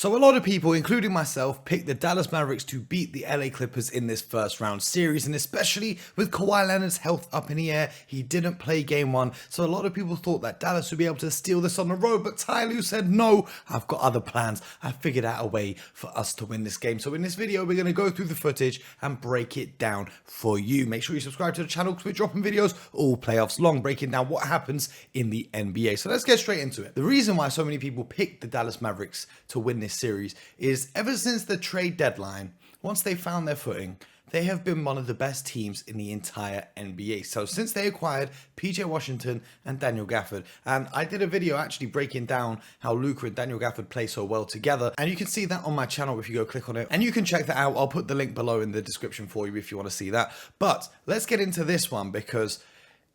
So a lot of people, including myself, picked the Dallas Mavericks to beat the LA Clippers in this first round series, and especially with Kawhi Leonard's health up in the air, he didn't play game one, so a lot of people thought that Dallas would be able to steal this on the road, but Tyronn Lue said, no, I've got other plans. I figured out a way for us to win this game. So in this video, we're going to go through the footage and break it down for you. Make sure you subscribe to the channel because we're dropping videos all playoffs long, breaking down what happens in the NBA. So let's get straight into it. The reason why so many people picked the Dallas Mavericks to win this series is ever since the trade deadline, once they found their footing, they have been one of the best teams in the entire NBA. So since they acquired PJ Washington and Daniel Gafford, and I did a video actually breaking down how Luka and Daniel Gafford play so well together, and you can see that on my channel if you go click on it, and you can check that out. I'll put the link below in the description for you if you want to see that. But let's get into this one, because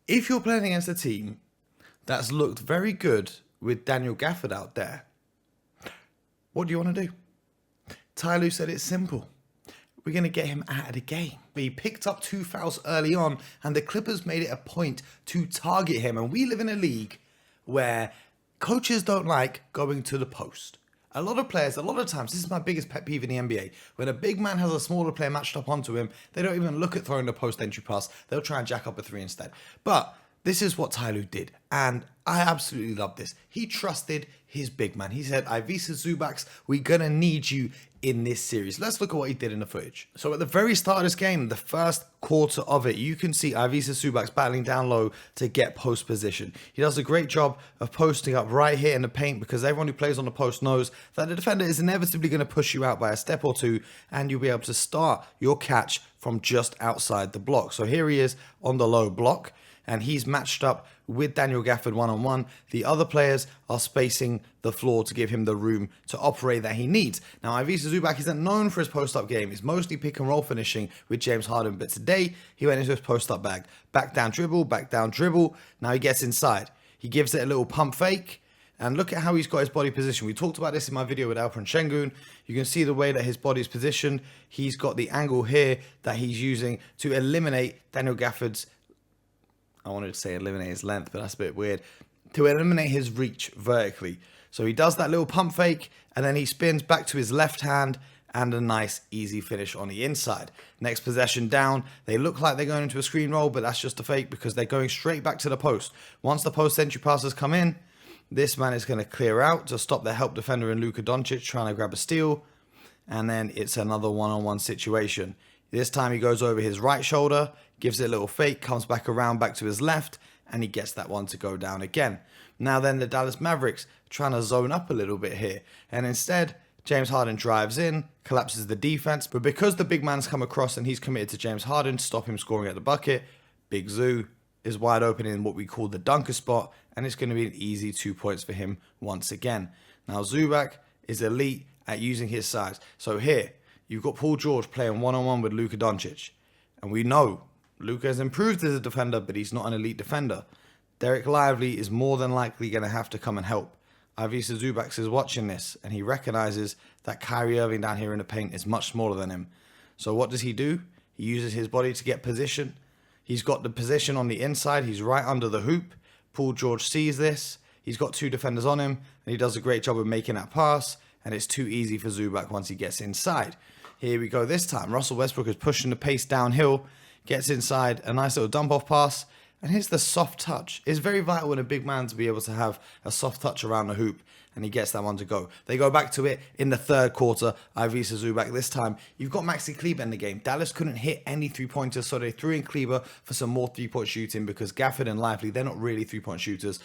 if you're playing against a team that's looked very good with Daniel Gafford out there, what do you want to do? Tyronn Lue said it's simple. We're going to get him out of the game. He picked up 2 fouls early on, and the Clippers made it a point to target him. And we live in a league where coaches don't like going to the post. A lot of players, a lot of times, this is my biggest pet peeve in the NBA. When a big man has a smaller player matched up onto him, they don't even look at throwing the post entry pass. They'll try and jack up a three instead. But this is what Tyronn Lue did, and I absolutely love this. He trusted his big man. He said, Ivica Zubac, we're going to need you in this series. Let's look at what he did in the footage. So at the very start of this game, the first quarter of it, you can see Ivica Zubac battling down low to get post position. He does a great job of posting up right here in the paint, because everyone who plays on the post knows that the defender is inevitably going to push you out by a step or two, and you'll be able to start your catch from just outside the block. So here he is on the low block, and he's matched up with Daniel Gafford one-on-one. The other players are spacing the floor to give him the room to operate that he needs. Now, Ivica Zubac isn't known for his post-up game. He's mostly pick-and-roll finishing with James Harden, but today he went into his post-up bag. Back down dribble. Now he gets inside. He gives it a little pump fake, and look at how he's got his body positioned. We talked about this in my video with Alperen Şengün. You can see the way that his body is positioned. He's got the angle here that he's using to eliminate Daniel Gafford's, I wanted to say eliminate his length, but that's a bit weird, to eliminate his reach vertically. So he does that little pump fake, and then he spins back to his left hand, and a nice easy finish on the inside. Next possession down, they look like they're going into a screen roll, but that's just a fake because they're going straight back to the post. Once the post entry passes come in, this man is going to clear out to stop the help defender in Luka Doncic trying to grab a steal, and then it's another one-on-one situation. This time he goes over his right shoulder, gives it a little fake, comes back around back to his left, and he gets that one to go down again. Now then the Dallas Mavericks trying to zone up a little bit here, and instead James Harden drives in, collapses the defense, but because the big man's come across and he's committed to James Harden to stop him scoring at the bucket, Big Zoo is wide open in what we call the dunker spot, and it's going to be an easy 2 points for him once again. Now Zubac is elite at using his size. So here, you've got Paul George playing one-on-one with Luka Doncic. And we know Luka has improved as a defender, but he's not an elite defender. Derek Lively is more than likely going to have to come and help. Ivica Zubac is watching this, and he recognizes that Kyrie Irving down here in the paint is much smaller than him. So what does he do? He uses his body to get position. He's got the position on the inside. He's right under the hoop. Paul George sees this. He's got 2 defenders on him, and he does a great job of making that pass, and it's too easy for Zubac once he gets inside. Here we go this time. Russell Westbrook is pushing the pace downhill, gets inside, a nice little dump-off pass, and here's the soft touch. It's very vital in a big man to be able to have a soft touch around the hoop, and he gets that one to go. They go back to it in the third quarter. Ivica Zubac this time. You've got Maxi Kleber in the game. Dallas couldn't hit any three-pointers, so they threw in Kleber for some more three-point shooting because Gafford and Lively, they're not really three-point shooters.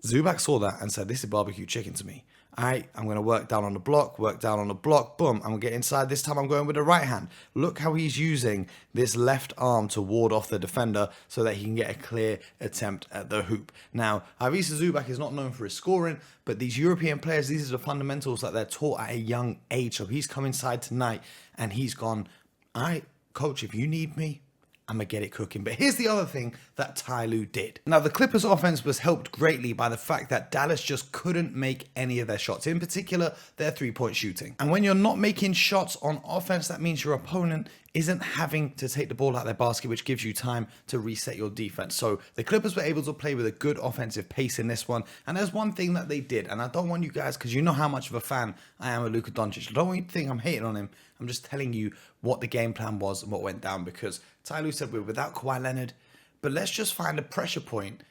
Zubac saw that and said, this is barbecue chicken to me. All right, I'm going to work down on the block, boom, I'm going to get inside. This time I'm going with the right hand. Look how he's using this left arm to ward off the defender so that he can get a clear attempt at the hoop. Now, Ivica Zubac is not known for his scoring, but these European players, these are the fundamentals that they're taught at a young age. So he's come inside tonight and he's gone, all right, coach, if you need me, I'm going to get it cooking. But here's the other thing that Tyronn Lue did. Now, the Clippers' offense was helped greatly by the fact that Dallas just couldn't make any of their shots, in particular, their three-point shooting. And when you're not making shots on offense, that means your opponent isn't having to take the ball out of their basket, which gives you time to reset your defense. So the Clippers were able to play with a good offensive pace in this one. And there's one thing that they did, and I don't want you guys, because you know how much of a fan I am of Luka Doncic. I don't want you to think I'm hating on him. I'm just telling you what the game plan was and what went down, because Tyronn Lue said we're without Kawhi Leonard, but let's just find a pressure point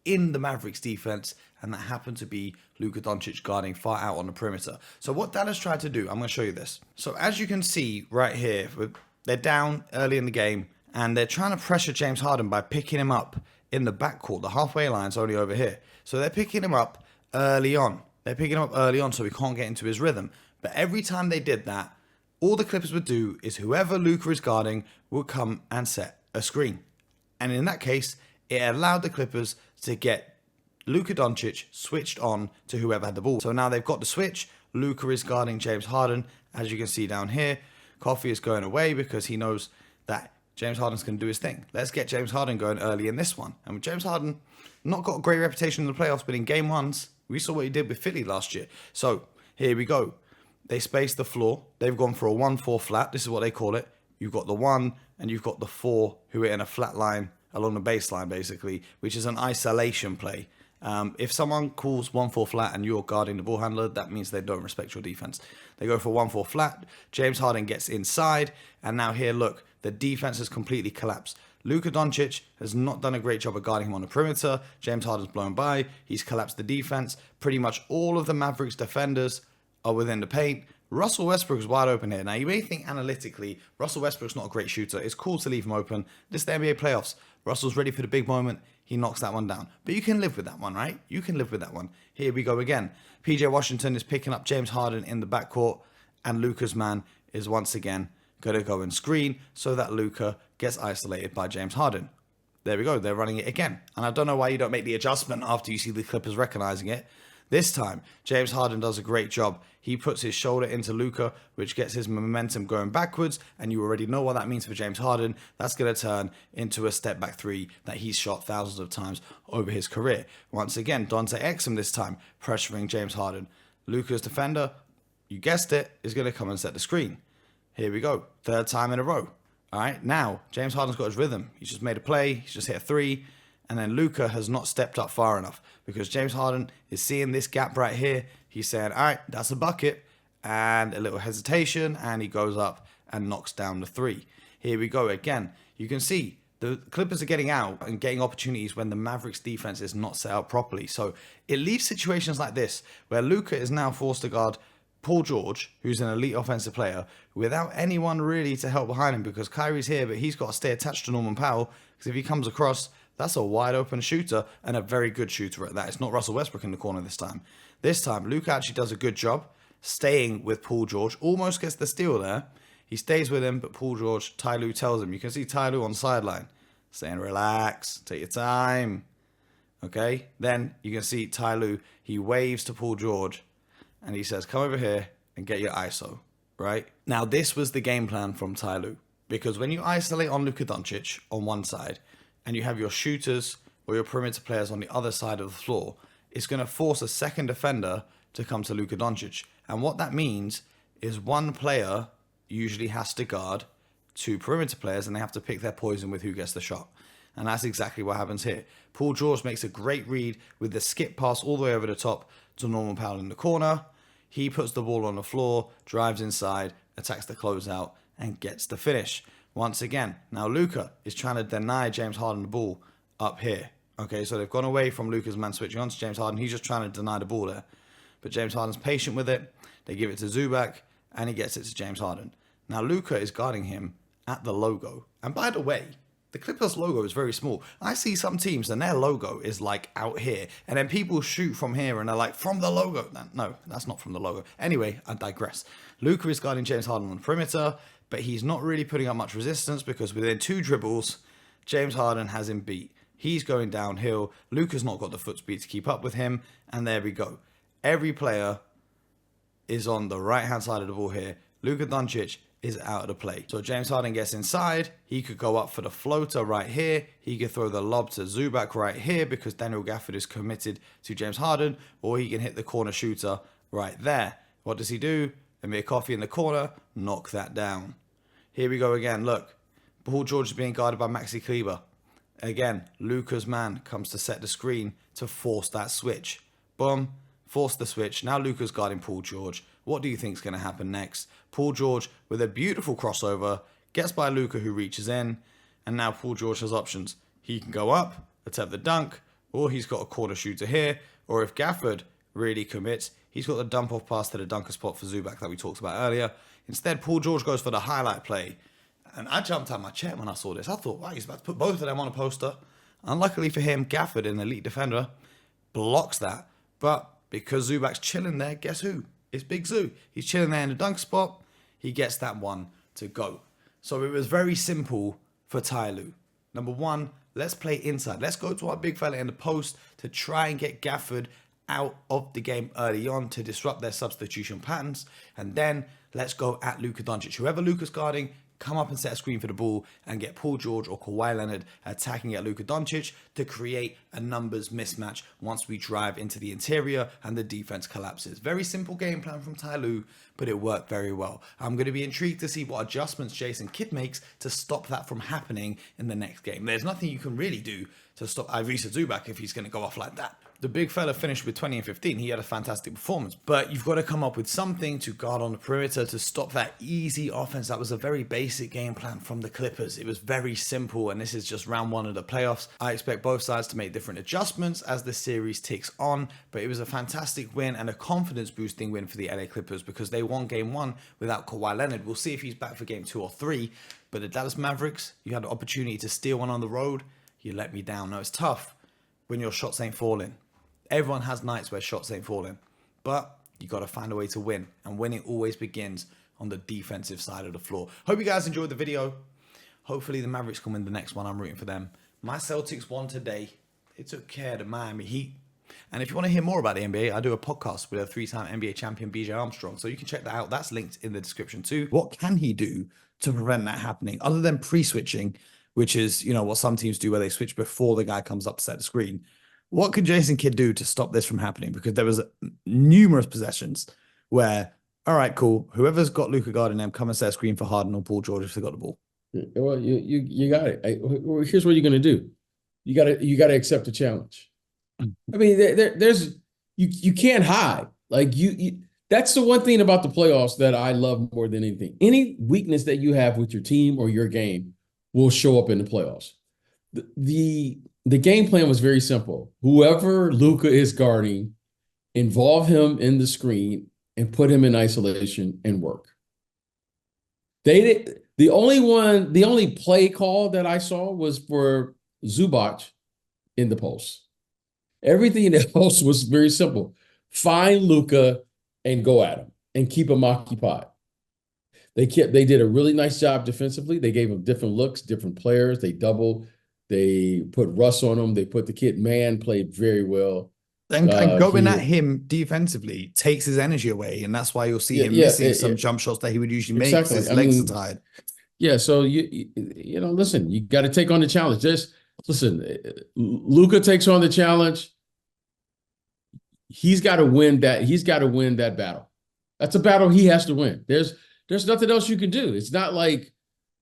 in the Mavericks defense, and that happened to be Luka Doncic guarding far out on the perimeter. So what Dallas tried to do, I'm going to show you this. So as you can see right here, they're down early in the game, and they're trying to pressure James Harden by picking him up in the backcourt. The halfway line's only over here. So they're picking him up early on. They're picking him up early on so he can't get into his rhythm. But every time they did that, all the Clippers would do is whoever Luka is guarding would come and set a screen. And in that case, it allowed the Clippers to get Luka Doncic switched on to whoever had the ball. So now they've got the switch. Luka is guarding James Harden. As you can see down here, Coffee is going away because he knows that James Harden's going to do his thing. Let's get James Harden going early in this one. And with James Harden, not got a great reputation in the playoffs, but in game ones, we saw what he did with Philly last year. So here we go. They space the floor. They've gone for a 1-4 flat. This is what they call it. You've got the 1 and you've got the 4 who are in a flat line along the baseline, basically, which is an isolation play. If someone calls 1-4 flat and you're guarding the ball handler, that means they don't respect your defense. They go for 1-4 flat. James Harden gets inside. And now here, look, the defense has completely collapsed. Luka Doncic has not done a great job of guarding him on the perimeter. James Harden's blown by. He's collapsed the defense. Pretty much all of the Mavericks defenders are within the paint. Russell Westbrook is wide open here. Now, you may think analytically, Russell Westbrook's not a great shooter. It's cool to leave him open. This is the NBA playoffs. Russell's ready for the big moment. He knocks that one down. But you can live with that one, right? You can live with that one. Here we go again. PJ Washington is picking up James Harden in the backcourt, and Luka's man is once again going to go and screen so that Luka gets isolated by James Harden. There we go. They're running it again. And I don't know why you don't make the adjustment after you see the Clippers recognizing it. This time, James Harden does a great job. He puts his shoulder into Luka, which gets his momentum going backwards, and you already know what that means for James Harden. That's going to turn into a step-back three that he's shot thousands of times over his career. Once again, Dante Exum this time pressuring James Harden. Luka's defender, you guessed it, is going to come and set the screen. Here we go. Third time in a row. All right, now, James Harden's got his rhythm. He's just made a play. He's just hit a three. And then Luka has not stepped up far enough because James Harden is seeing this gap right here. He's saying, all right, that's a bucket. And a little hesitation. And he goes up and knocks down the three. Here we go again. You can see the Clippers are getting out and getting opportunities when the Mavericks defense is not set up properly. So it leaves situations like this where Luka is now forced to guard Paul George, who's an elite offensive player, without anyone really to help behind him because Kyrie's here, but he's got to stay attached to Norman Powell because if he comes across, that's a wide open shooter and a very good shooter at that. It's not Russell Westbrook in the corner this time. This time, Luka actually does a good job staying with Paul George. Almost gets the steal there. He stays with him, but Paul George, Tyronn Lue tells him. You can see Tyronn Lue on the sideline saying, relax, take your time. Okay? Then you can see Tyronn Lue, he waves to Paul George and he says, come over here and get your ISO. Right? Now, this was the game plan from Tyronn Lue because when you isolate on Luka Doncic on one side, and you have your shooters or your perimeter players on the other side of the floor, it's going to force a second defender to come to Luka Doncic. And what that means is one player usually has to guard two perimeter players and they have to pick their poison with who gets the shot. And that's exactly what happens here. Paul George makes a great read with the skip pass all the way over the top to Norman Powell in the corner. He puts the ball on the floor, drives inside, attacks the closeout, and gets the finish. Once again, now Luka is trying to deny James Harden the ball up here. Okay, so they've gone away from Luka's man switching on to James Harden. He's just trying to deny the ball there. But James Harden's patient with it. They give it to Zubac, and he gets it to James Harden. Now Luka is guarding him at the logo. And by the way, the Clippers logo is very small. I see some teams and their logo is like out here. And then people shoot from here and they're like, from the logo. No, that's not from the logo. Anyway, I digress. Luka is guarding James Harden on the perimeter, but he's not really putting up much resistance because within two dribbles, James Harden has him beat. He's going downhill. Luka's not got the foot speed to keep up with him. And there we go. Every player is on the right-hand side of the ball here. Luka Doncic is out of the play. So James Harden gets inside. He could go up for the floater right here. He could throw the lob to Zubac right here because Daniel Gafford is committed to James Harden. Or he can hit the corner shooter right there. What does he do? Amir Coffey in the corner. Knock that down. Here we go again. Look, Paul George is being guarded by Maxi Kleber. Again, Luka's man comes to set the screen to force that switch. Boom, force the switch. Now Luka's guarding Paul George. What do you think is going to happen next? Paul George with a beautiful crossover, gets by Luka who reaches in, and now Paul George has options. He can go up, attempt the dunk, or he's got a corner shooter here, or if Gafford really commits, he's got the dump off pass to the dunker spot for Zubac that we talked about earlier. Instead, Paul George goes for the highlight play. And I jumped out my chair when I saw this. I thought, wow, he's about to put both of them on a poster. Unluckily for him, Gafford, an elite defender, blocks that. But because Zubac's chilling there, guess who? It's Big Zoo. He's chilling there in the dunk spot. He gets that one to go. So it was very simple for Tyronn Lue. Number one, let's play inside. Let's go to our big fella in the post to try and get Gafford out of the game early on to disrupt their substitution patterns. And then let's go at Luka Doncic. Whoever Luka's guarding, come up and set a screen for the ball and get Paul George or Kawhi Leonard attacking at Luka Doncic to create a numbers mismatch once we drive into the interior and the defense collapses. Very simple game plan from Tyronn Lue, but it worked very well. I'm going to be intrigued to see what adjustments Jason Kidd makes to stop that from happening in the next game. There's nothing you can really do to stop Ivica Zubac if he's going to go off like that. The big fella finished with 20 and 15. He had a fantastic performance, but you've got to come up with something to guard on the perimeter to stop that easy offense. That was a very basic game plan from the Clippers. It was very simple, and this is just round one of the playoffs. I expect both sides to make different adjustments as the series ticks on, but it was a fantastic win and a confidence boosting win for the LA Clippers because they won game one without Kawhi Leonard. We'll see if he's back for game 2 or 3, but the Dallas Mavericks, you had the opportunity to steal one on the road. You let me down. Now, it's tough when your shots ain't falling. Everyone has nights where shots ain't falling, but you got to find a way to win, and winning always begins on the defensive side of the floor. Hope you guys enjoyed the video. Hopefully the Mavericks can win the next one. I'm rooting for them. My Celtics won today. They took care of the Miami Heat. And if you want to hear more about the NBA, I do a podcast with a 3-time NBA champion, BJ Armstrong. So you can check that out. That's linked in the description too. What can he do to prevent that happening other than pre-switching, which is, you know, what some teams do where they switch before the guy comes up to set the screen? What could Jason Kidd do to stop this from happening? Because there was numerous possessions where, all right, cool, whoever's got Luka guarding them, come and set a screen for Harden or Paul George if they got the ball. Well, you got it. Here's what you're going to do. You got to accept the challenge. I mean, there's you can't hide. Like that's the one thing about the playoffs that I love more than anything. Any weakness that you have with your team or your game will show up in the playoffs. The game plan was very simple. Whoever Luka is guarding, involve him in the screen and put him in isolation and work. The only play call that I saw was for Zubac in the post. Everything else was very simple. Find Luka and go at him and keep him occupied. They did a really nice job defensively. They gave him different looks, different players. They doubled. They put Russ on him. They put the kid man, played very well. And going at him defensively takes his energy away, and that's why you'll see him missing some jump shots that he would usually make because his legs are tired. Yeah, so you know, listen, you got to take on the challenge. Just listen, Luka takes on the challenge. He's got to win that. He's got to win that battle. That's a battle he has to win. There's nothing else you can do. It's not like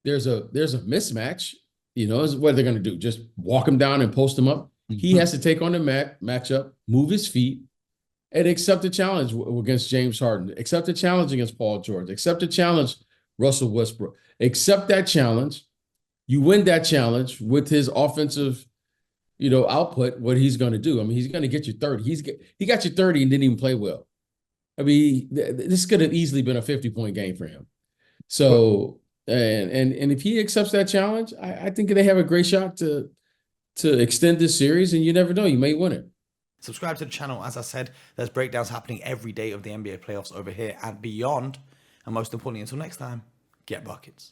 there's a mismatch. You know, what they're going to do? Just walk him down and post him up. He has to take on the matchup, move his feet, and accept the challenge against James Harden. Accept the challenge against Paul George. Accept the challenge, Russell Westbrook. Accept that challenge. You win that challenge with his offensive, you know, output. What he's going to do? I mean, he's going to get you 30. He got you 30 and didn't even play well. I mean, this could have easily been a 50-point game for him. So. And if he accepts that challenge, I think they have a great shot to extend this series, and you never know, you may win it. Subscribe to the channel. As I said, there's breakdowns happening every day of the NBA playoffs over here and beyond. And most importantly, until next time, get buckets.